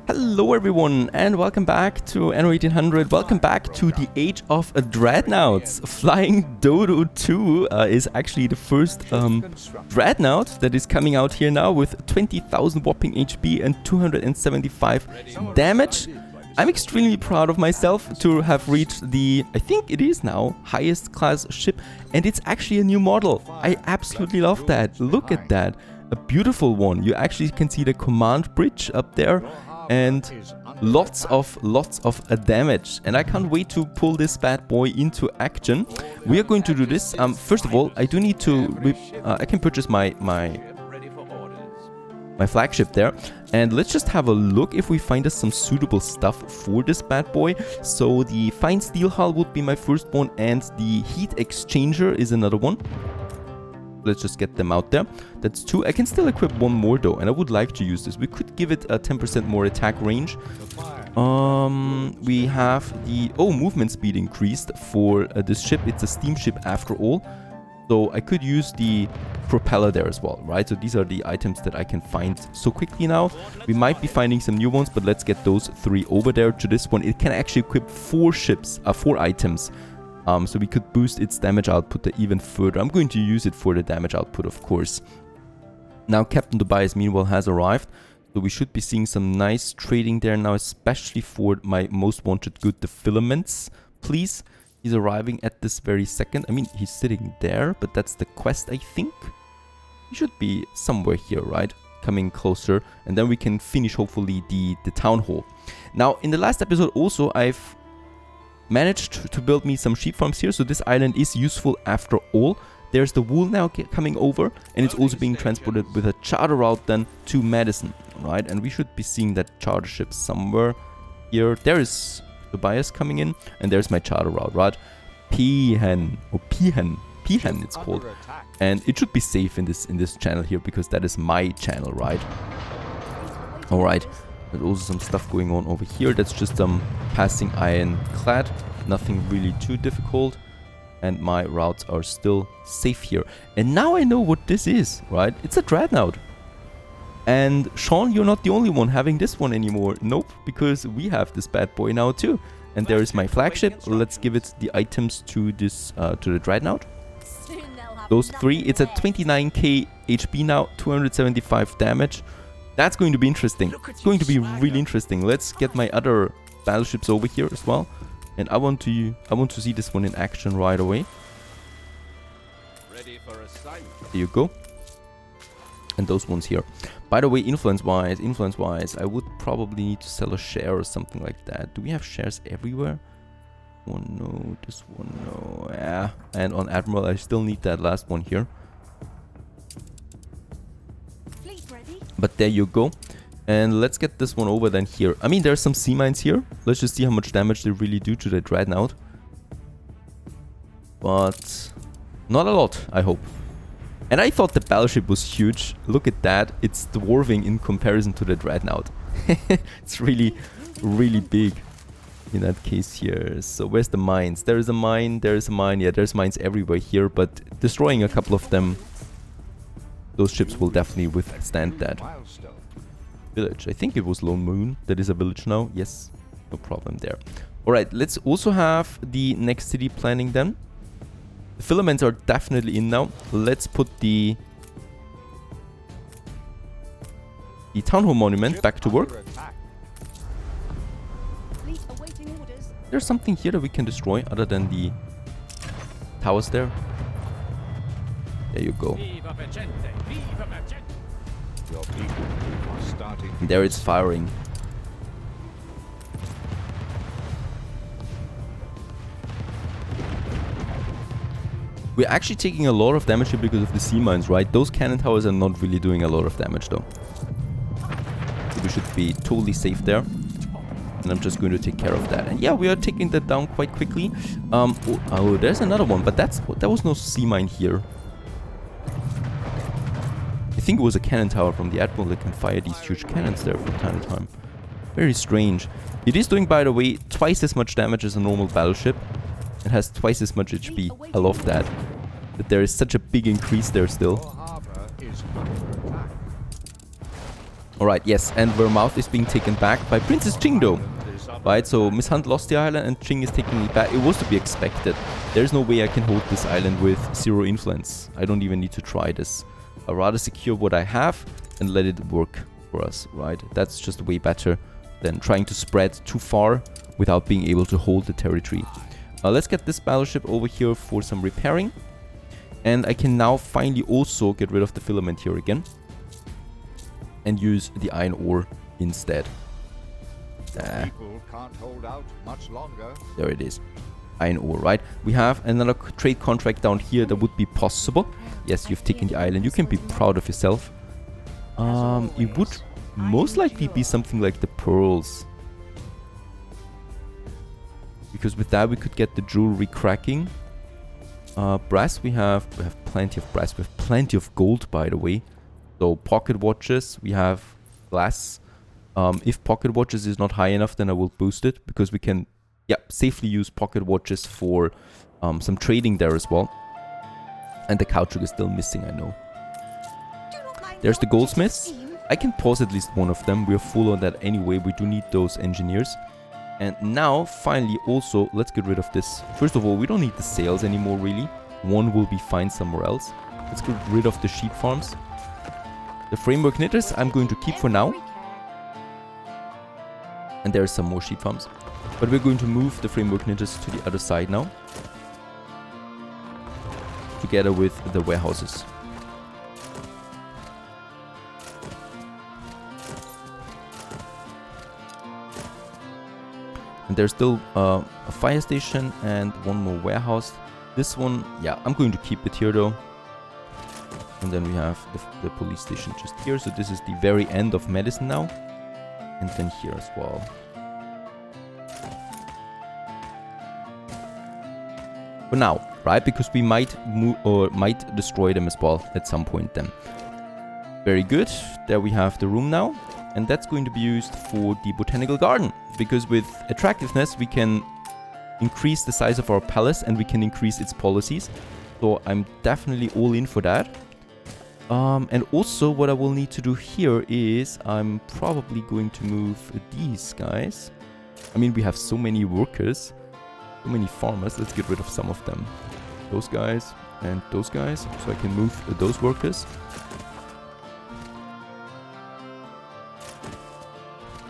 Hello everyone and welcome back to Anno 1800. Welcome back to the Age of Dreadnoughts. Flying Dodo 2 is actually the first Dreadnought that is coming out here now with 20,000 whopping HP and 275 damage. I'm extremely proud of myself to have reached the, I think it is now, highest class ship, and it's actually a new model. I absolutely love that. Look at that. A beautiful one. You actually can see the command bridge up there and lots of damage, and I can't wait to pull this bad boy into action. We are going to do this. First of all, I do need to I can purchase my flagship there, and let's just have a look if we find us some suitable stuff for this bad boy. So the fine steel hull would be my first one, and the heat exchanger is another one. Let's just get them out there. That's two. I can still equip one more though, and I would like to use this. We could give it a 10% more attack range. We have the movement speed increased for this ship. It's a steamship after all, so I could use the propeller there as well, right? So these are the items that I can find so quickly now. We might be finding some new ones, but let's get those three over there to this one. It can actually equip four items. So we could boost its damage output even further. I'm going to use it for the damage output, of course. Now Captain Tobias meanwhile has arrived, so we should be seeing some nice trading there now, especially for my most wanted good, the filaments, please. He's arriving at this very second. I mean, he's sitting there, but that's the quest, I think. He should be somewhere here, right? Coming closer, and then we can finish hopefully the town hall. Now, in the last episode also, I've managed to build me some sheep farms here, so this island is useful after all. There's the wool now coming over, and it's also being transported with a charter route then to Madison, right? And we should be seeing that charter ship somewhere here. There is Tobias coming in, and there's my charter route, right? Peahen it's called, and it should be safe in this channel here because that is my channel, right? All right. There's also some stuff going on over here. That's just passing ironclad. Nothing really too difficult. And my routes are still safe here. And now I know what this is, right? It's a dreadnought. And Sean, you're not the only one having this one anymore. Nope, because we have this bad boy now too. And there is my flagship. Let's give it the items to this to the dreadnought. Those three. It's at 29k HP now, 275 damage. That's going to be interesting. It's going to be really interesting. Let's get my other battleships over here as well. And I want to see this one in action right away. Ready for a sight. There you go. And those ones here. By the way, influence-wise, I would probably need to sell a share or something like that. Do we have shares everywhere? One no, this one no. Yeah. And on Admiral, I still need that last one here. But there you go. And let's get this one over then here. I mean, there's some sea mines here. Let's just see how much damage they really do to the dreadnought. But not a lot, I hope. And I thought the battleship was huge. Look at that. It's dwarfing in comparison to the dreadnought. It's really, really big in that case here. So where's the mines? There is a mine, there is a mine. Yeah, there's mines everywhere here. But destroying a couple of them, those ships will definitely withstand that. Village. I think it was Lone Moon. That is a village now. Yes. No problem there. Alright, let's also have the next city planning then. The filaments are definitely in now. Let's put the town hall monument back to work. There's something here that we can destroy other than the towers there. There you go. And there it's firing. We're actually taking a lot of damage here because of the sea mines, right? Those cannon towers are not really doing a lot of damage though. So we should be totally safe there. And I'm just going to take care of that. And yeah, we are taking that down quite quickly. Oh, there's another one, but that was no sea mine here. I think it was a cannon tower from the Admiral that can fire these huge cannons there from time to time. Very strange. It is doing, by the way, twice as much damage as a normal battleship. It has twice as much HP. I love that. That there is such a big increase there still. Alright, yes, and Vermouth is being taken back by Princess Jingdo. Right, so Miss Hunt lost the island and Jing is taking it back. It was to be expected. There's no way I can hold this island with 0 influence. I don't even need to try this. I'd rather secure what I have and let it work for us, right? That's just way better than trying to spread too far without being able to hold the territory. Let's get this battleship over here for some repairing. And I can now finally also get rid of the filament here again. And use the iron ore instead. People can't hold out much longer. There it is. Iron ore, right? We have another trade contract down here that would be possible. Yes, you've taken the island. You can be proud of yourself. It would most likely be something like the pearls. Because with that we could get the jewelry cracking. Brass, we have plenty of brass. We have plenty of gold, by the way. So pocket watches, we have glass. If pocket watches is not high enough, then I will boost it, because we can safely use pocket watches for some trading there as well. And the caoutchouc is still missing, I know. There's the goldsmiths. I can pause at least one of them. We're full on that anyway. We do need those engineers. And now, finally, also, let's get rid of this. First of all, we don't need the sails anymore, really. One will be fine somewhere else. Let's get rid of the sheep farms. The framework knitters I'm going to keep for now. And there are some more sheep farms. But we're going to move the framework knitters to the other side now. Together with the warehouses. And there's still a fire station and one more warehouse. This one, I'm going to keep it here though. And then we have the police station just here. So this is the very end of medicine now. And then here as well. For now, right? Because we might move or might destroy them as well at some point then. Very good. There we have the room now. And that's going to be used for the botanical garden. Because with attractiveness, we can increase the size of our palace and we can increase its policies. So I'm definitely all in for that. And also what I will need to do here is I'm probably going to move these guys. I mean, we have so many workers, so many farmers. Let's get rid of some of them. Those guys and those guys. So I can move those workers.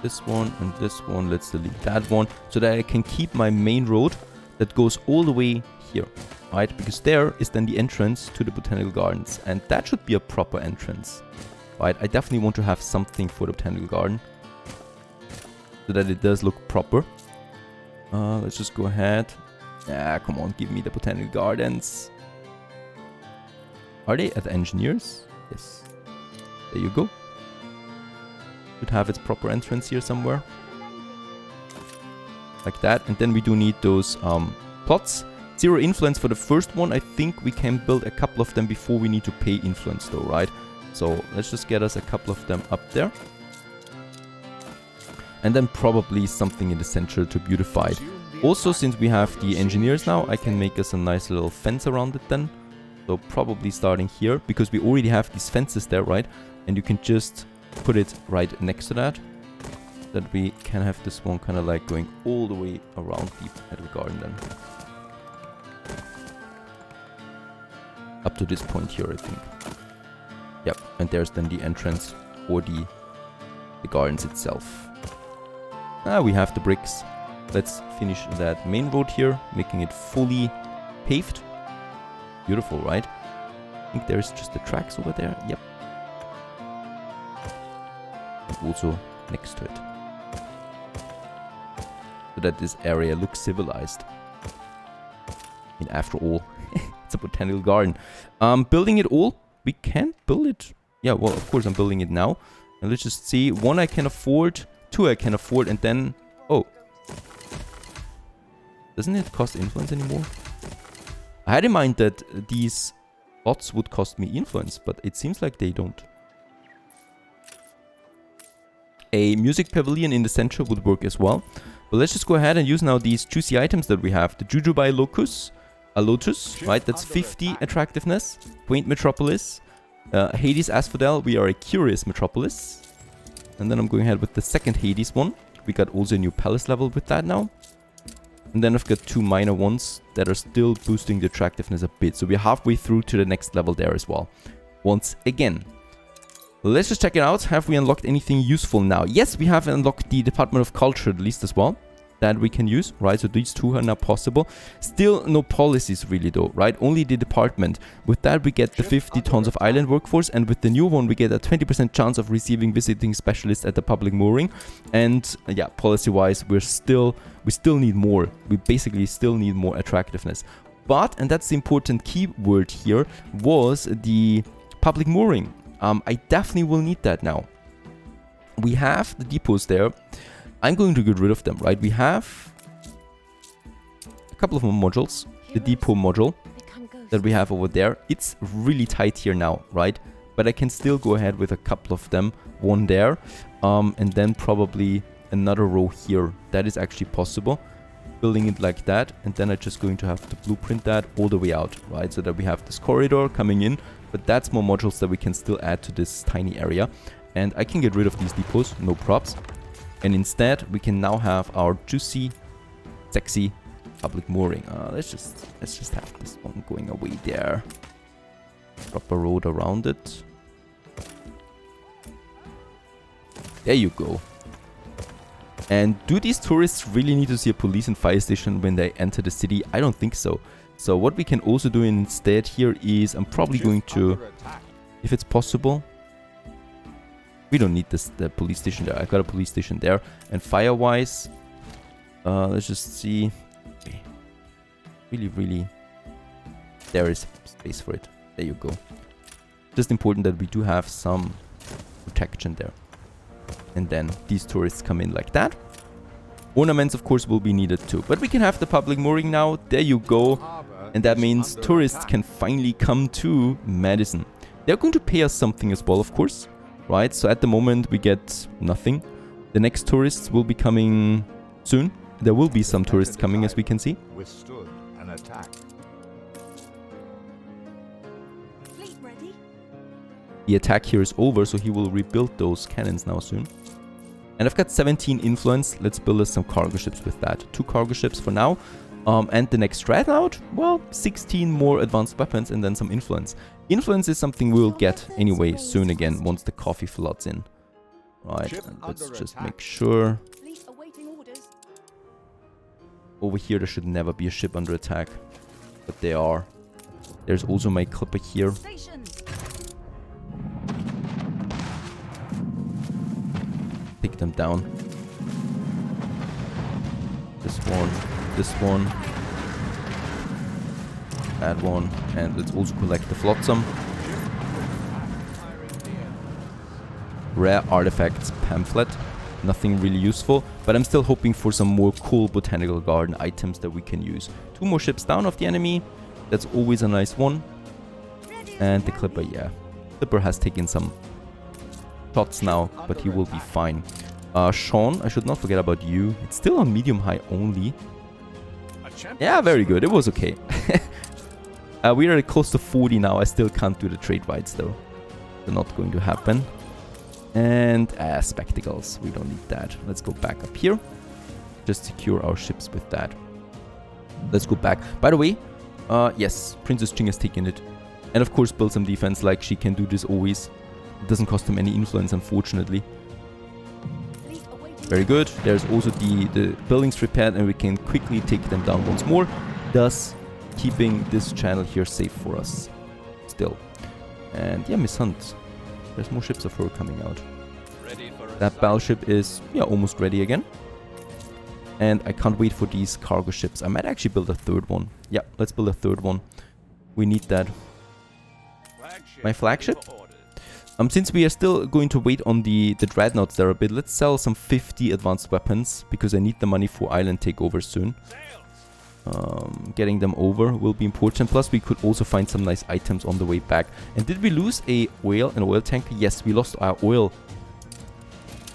This one and this one. Let's delete that one so that I can keep my main road that goes all the way here, right? Because there is then the entrance to the botanical gardens, and that should be a proper entrance, right? I definitely want to have something for the botanical garden so that it does look proper. Let's just go ahead. Come on, give me the botanical gardens. Are they at engineers? Yes. There you go. Should have its proper entrance here somewhere. Like that. And then we do need those plots. 0 influence for the first one. I think we can build a couple of them before we need to pay influence though, right? So let's just get us a couple of them up there. And then probably something in the center to beautify it. Also, since we have the engineers now, I can make us a nice little fence around it then. So probably starting here, because we already have these fences there, right? And you can just put it right next to that. That we can have this one kind of like going all the way around the botanical garden then. Up to this point here, I think. Yep, and there's then the entrance for the gardens itself. We have the bricks. Let's finish that main road here, making it fully paved. Beautiful, right? I think there's just the tracks over there. Yep. And also next to it. So that this area looks civilized. And after all, it's a botanical garden. Building it all, we can't build it. Yeah, well, of course I'm building it now. And let's just see. 1 I can afford, 2 I can afford, and then... Oh. Doesn't it cost influence anymore? I had in mind that these lots would cost me influence, but it seems like they don't. A music pavilion in the center would work as well. But let's just go ahead and use now these juicy items that we have. The Jujubai Locus, a Lotus, right? That's 50 attractiveness. Quaint Metropolis. Hades Asphodel, we are a curious metropolis. And then I'm going ahead with the second Hades one. We got also a new palace level with that now. And then I've got 2 minor ones that are still boosting the attractiveness a bit. So we're halfway through to the next level there as well. Once again. Let's just check it out. Have we unlocked anything useful now? Yes, we have unlocked the Department of Culture at least as well. That we can use, right? So these 2 are now possible. Still no policies really though, right? Only the department. With that we get the 50 tons of island workforce, and with the new one we get a 20% chance of receiving visiting specialists at the public mooring. And yeah, policy wise we still need more. We basically still need more attractiveness. But, and that's the important key word here, was the public mooring. I definitely will need that now. We have the depots there. I'm going to get rid of them, right? We have a couple of more modules. The depot module that we have over there. It's really tight here now, right? But I can still go ahead with a couple of them. One there, and then probably another row here. That is actually possible. Building it like that, and then I'm just going to have to blueprint that all the way out, right? So that we have this corridor coming in, but that's more modules that we can still add to this tiny area. And I can get rid of these depots, no props. And instead, we can now have our juicy, sexy public mooring. Let's just have this one going away there. Drop a road around it. There you go. And do these tourists really need to see a police and fire station when they enter the city? I don't think so. So what we can also do instead here is I'm probably going to, if it's possible, we don't need the police station there. I got a police station there. And fire-wise, let's just see. Really, there is space for it. There you go. Just important that we do have some protection there. And then these tourists come in like that. Ornaments, of course, will be needed too. But we can have the public mooring now. There you go. And that means tourists can finally come to Madison. They're going to pay us something as well, of course. Right, so at the moment we get nothing. The next tourists will be coming soon. There will be some tourists coming, as we can see. Withstood an attack. Fleet ready? The attack here is over, so he will rebuild those cannons now soon. And I've got 17 influence. Let's build us some cargo ships with that. 2 cargo ships for now. And the next dreadnought, well, 16 more advanced weapons and then some influence. Influence is something we'll get anyway soon again once the coffee floods in. Right, and let's just make sure. Over here there should never be a ship under attack. But they are. There's also my clipper here. Take them down. This one, that one, and let's also collect the flotsam. Rare artifacts pamphlet, nothing really useful, but I'm still hoping for some more cool botanical garden items that we can use. 2 more ships down of the enemy, that's always a nice one. And the clipper, yeah, clipper has taken some shots now, but he will be fine. Sean, I should not forget about you. It's still on medium high only. Yeah, very good. It was okay. We are close to 40 now. I still can't do the trade rights though. They're not going to happen. And spectacles. We don't need that. Let's go back up here. Just secure our ships with that. Let's go back. By the way, yes, Princess Ching has taken it. And of course build some defense like she can do this always. It doesn't cost him any influence, unfortunately. Very good. There's also the buildings repaired and we can quickly take them down once more. Thus keeping this channel here safe for us still. And yeah, Miss Hunt. There's more ships of her coming out. That battleship is, yeah, almost ready again. And I can't wait for these cargo ships. I might actually build a 3rd one. Yeah, let's build a 3rd one. We need that. My flagship? Since we are still going to wait on the dreadnoughts there a bit, let's sell some 50 advanced weapons because I need the money for island takeover soon. Getting them over will be important. Plus, we could also find some nice items on the way back. And did we lose an oil tanker? Yes, we lost our oil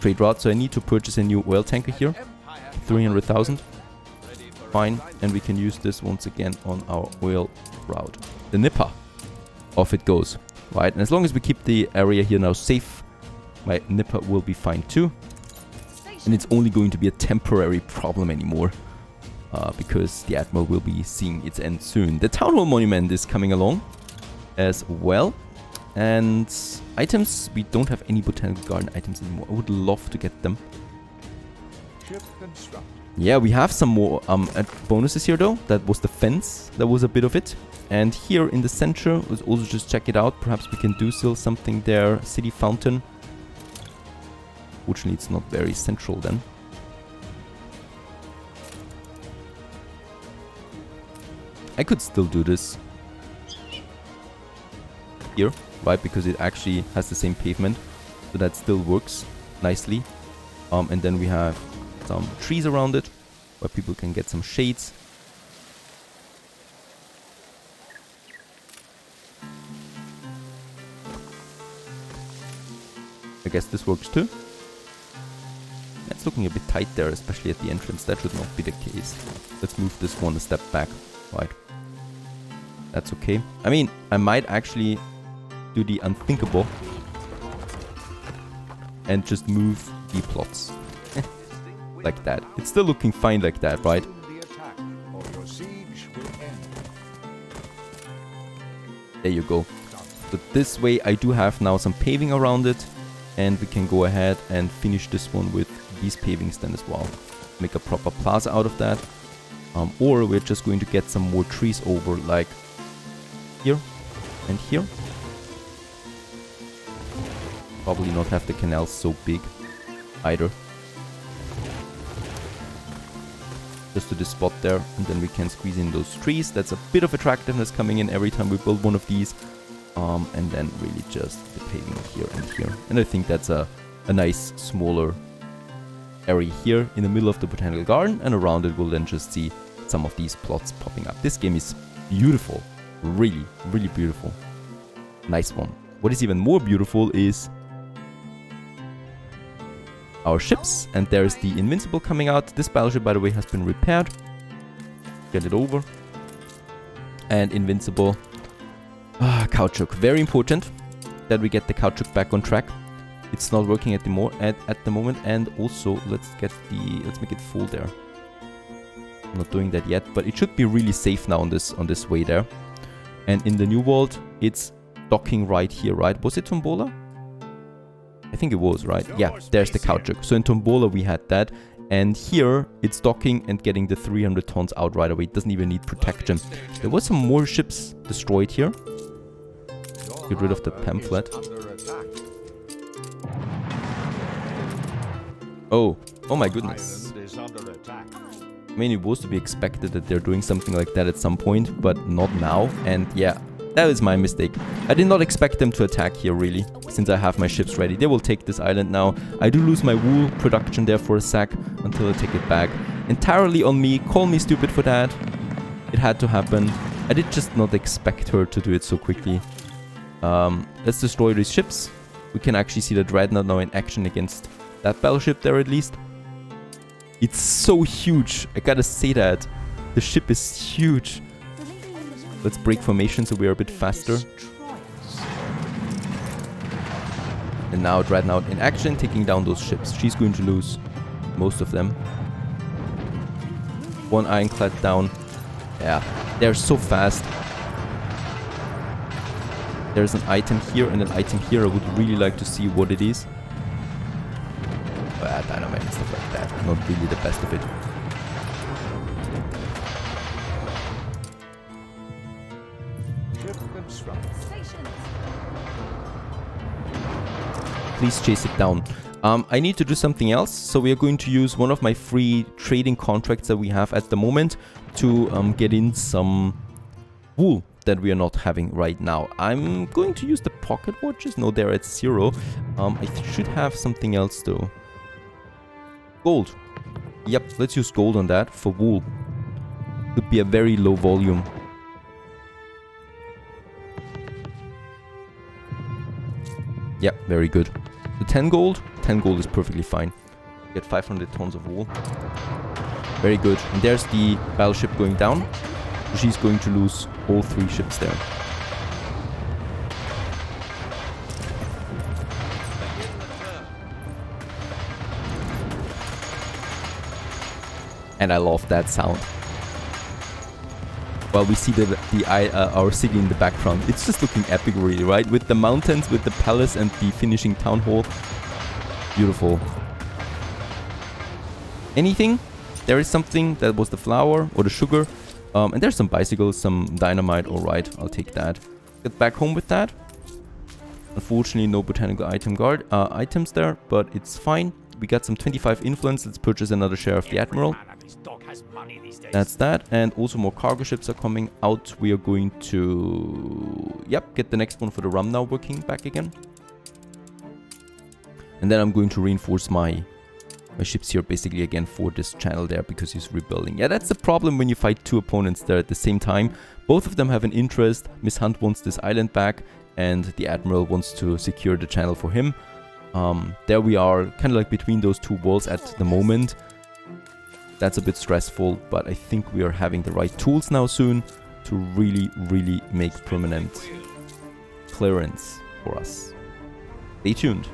trade route, so I need to purchase a new oil tanker here. 300,000. Fine, and we can use this once again on our oil route. The Nipper. Off it goes. Right, and as long as we keep the area here now safe, My nipper will be fine too. And it's only going to be a temporary problem anymore. Because the Admiral will be seeing its end soon. The Town Hall Monument is coming along as well. And items, we don't have any Botanical Garden items anymore. I would love to get them. Ship construct. Yeah, we have some more bonuses here though. That was the fence. That was a bit of it. And here in the center, let's also just check it out. Perhaps we can do still something there. City fountain. Fortunately, it's not very central then. I could still do this here, right? Because it actually has the same pavement. So that still works nicely. And then we have some trees around it where people can get some shades. I guess this works too. It's looking a bit tight there, especially at the entrance. That should not be the case. Let's move this one a step back. Right. That's okay. I mean, I might actually do the unthinkable and just move the plots. Like that. It's still looking fine like that, right? The attack, or your siege will end. There you go. So this way I do have now some paving around it, and we can go ahead and finish this one with these pavings then as well. Make a proper plaza out of that. Or we're just going to get some more trees over, like here and here. Probably not have the canals so big either. Just to this spot there, and then we can squeeze in those trees. That's a bit of attractiveness coming in every time we build one of these. And then really just the paving here and here. And I think that's a nice smaller area here in the middle of the Botanical Garden, and around it we'll then just see some of these plots popping up. This game is beautiful. Really, really beautiful. Nice one. What is even more beautiful is our ships, and there's the Invincible coming out. This battleship, by the way, has been repaired. Get it over. And Invincible. Caoutchouc. Very important that we get the caoutchouc back on track. It's not working at the moment, and also let's make it full there. I'm not doing that yet, but it should be really safe now on this way there. And in the New World, it's docking right here, right? Was it Tombola? I think it was, right? Yeah, there's the caoutchouc. So in Tombola we had that, and here it's docking and getting the 300 tons out right away. It doesn't even need protection. There was some more ships destroyed here. Get rid of the pamphlet. Oh my goodness. I mean, it was to be expected that they're doing something like that at some point, but not now. And yeah, that is my mistake. I did not expect them to attack here, really, since I have my ships ready. They will take this island now. I do lose my wool production there for a sec until I take it back. Entirely on me. Call me stupid for that. It had to happen. I did just not expect her to do it so quickly. Let's destroy these ships. We can actually see the Dreadnought now in action against that battleship there at least. It's so huge. I gotta say that. The ship is huge. Let's break formation so we are a bit faster. And now Dreadnought in action, taking down those ships. She's going to lose most of them. One ironclad down. Yeah, they're so fast. There's an item here and an item here. I would really like to see what it is. Dynamite and stuff like that. Not really the best of it. Please chase it down. I need to do something else, so we are going to use one of my free trading contracts that we have at the moment to get in some wool that we are not having right now. I'm going to use the pocket watches. No, they're at 0. I should have something else though. Gold. Yep, let's use gold on that for wool. Could be a very low volume. Yep, very good. The 10 gold? 10 gold is perfectly fine. Get 500 tons of wool. Very good. And there's the battleship going down. She's going to lose all 3 ships there. And I love that sound. Well, we see our city in the background. It's just looking epic, really, right? With the mountains, with the palace and the finishing town hall. Beautiful. Anything? There is something. That was the flour or the sugar. And there's some bicycles, some dynamite. All right, I'll take that. Get back home with that. Unfortunately, no botanical items there, but it's fine. We got some 25 influence. Let's purchase another share of the Admiral. That's that. And also more cargo ships are coming out. We are going to... Yep, get the next one for the rum now working back again. And then I'm going to reinforce my ships here basically again for this channel there because he's rebuilding. Yeah, that's the problem when you fight two opponents there at the same time. Both of them have an interest. Miss Hunt wants this island back and the Admiral wants to secure the channel for him. There we are, kind of like between those two walls at the moment. That's a bit stressful, but I think we are having the right tools now soon to really, really make permanent clearance for us. Stay tuned.